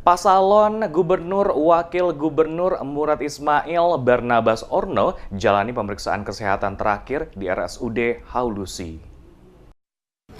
Pasalon Gubernur Wakil Gubernur Murad Ismail Barnabas Orno jalani pemeriksaan kesehatan terakhir di RSUD Haulusi.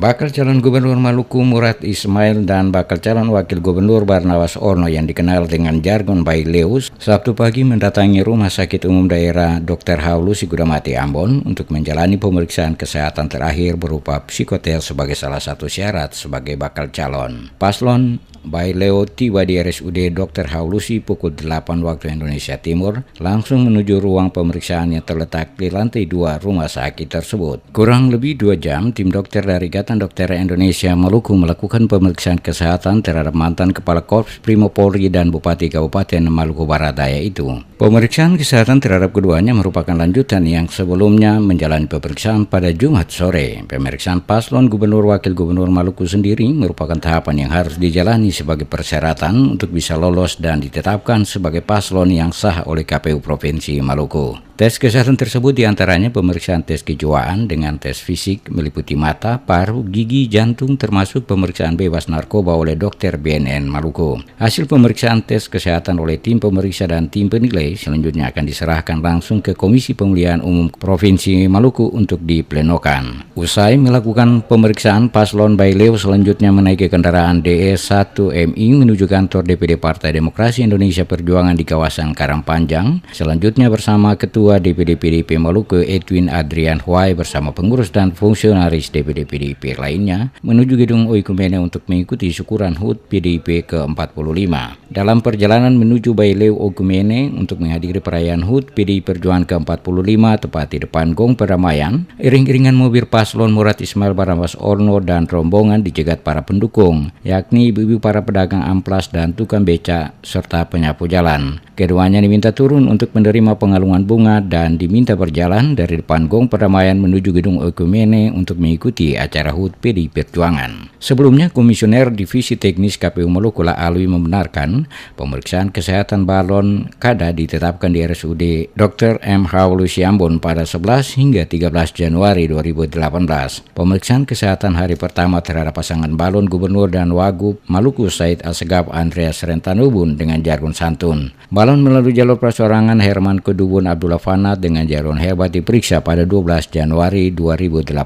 Bakal calon Gubernur Maluku Murad Ismail dan bakal calon Wakil Gubernur Barnabas Orno yang dikenal dengan jargon Baileus Sabtu pagi mendatangi Rumah Sakit Umum Daerah Dr. Haulusi Gudamati Ambon untuk menjalani pemeriksaan kesehatan terakhir berupa psikotes sebagai salah satu syarat sebagai bakal calon. Paslon Baileo tiba di RSUD Dr. Haulusi pukul 8 waktu Indonesia Timur, langsung menuju ruang pemeriksaan yang terletak di lantai 2 rumah sakit tersebut. Kurang lebih 2 jam, tim dokter dari Ikatan Dokter Indonesia Maluku melakukan pemeriksaan kesehatan terhadap mantan Kepala Korps Brimob Polri dan Bupati Kabupaten Maluku Barat Daya itu. Pemeriksaan kesehatan terhadap keduanya merupakan lanjutan yang sebelumnya menjalani pemeriksaan pada Jumat sore. Pemeriksaan paslon Gubernur Wakil Gubernur Maluku sendiri merupakan tahapan yang harus dijalani sebagai persyaratan untuk bisa lolos dan ditetapkan sebagai paslon yang sah oleh KPU Provinsi Maluku. Tes kesehatan tersebut diantaranya pemeriksaan tes kejiwaan dengan tes fisik meliputi mata, paru, gigi, jantung, termasuk pemeriksaan bebas narkoba oleh dokter BNN Maluku. Hasil pemeriksaan tes kesehatan oleh tim pemeriksa dan tim penilai selanjutnya akan diserahkan langsung ke Komisi Pemilihan Umum Provinsi Maluku untuk diplenokan. Usai melakukan pemeriksaan, paslon Baileo selanjutnya menaiki kendaraan DE1MI menuju kantor DPD Partai Demokrasi Indonesia Perjuangan di kawasan Karangpanjang. Selanjutnya bersama Ketua DPD PDIP Maluku Edwin Adrian Huai bersama pengurus dan fungsionaris DPD PDIP lainnya menuju gedung Oikumene untuk mengikuti syukuran HUT PDIP ke-45. Dalam perjalanan menuju Baileo Oikumene untuk menghadiri perayaan HUT PDI Perjuangan ke-45 tepat di depan Gong Perdamaian, iring-iringan mobil paslon Murad Ismail Barnabas Orno dan rombongan dicegat para pendukung, yakni ibu-ibu para pedagang amplas dan tukang beca serta penyapu jalan. Keduanya diminta turun untuk menerima pengalungan bunga dan diminta berjalan dari depan Gong Perdamaian menuju gedung Oikumene untuk mengikuti acara HUT PDI Perjuangan. Sebelumnya, Komisioner Divisi Teknis KPU Maluku Alwi membenarkan pemeriksaan kesehatan balon kada ditetapkan di RSUD Dr. M. Haulusi Ambon pada 11 hingga 13 Januari 2018. Pemeriksaan kesehatan hari pertama terhadap pasangan balon Gubernur dan Wagub Maluku Said Asgab Andreas Rentanubun dengan jargon santun. Balon melalui jalur persorangan Herman Kedubun Abdullah Fanat dengan jargon hebat diperiksa pada 12 Januari 2018.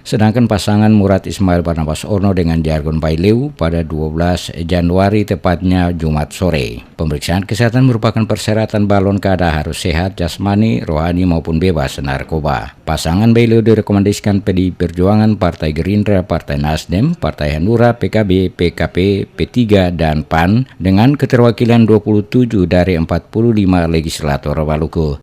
Sedangkan pasangan Murad Ismail Barnabas Orno dengan jargon Baileu pada 12 Januari tepatnya Jumat sore. Pemeriksaan kesehatan merupakan persyaratan balon kada harus sehat jasmani, rohani maupun bebas narkoba. Pasangan Baileu direkomendasikan PDI Perjuangan, Partai Gerindra, Partai Nasdem, Partai Hanura, PKB, PKP, P3, dan PAN dengan keterwakilan 27 dari 45 legislator Maluku.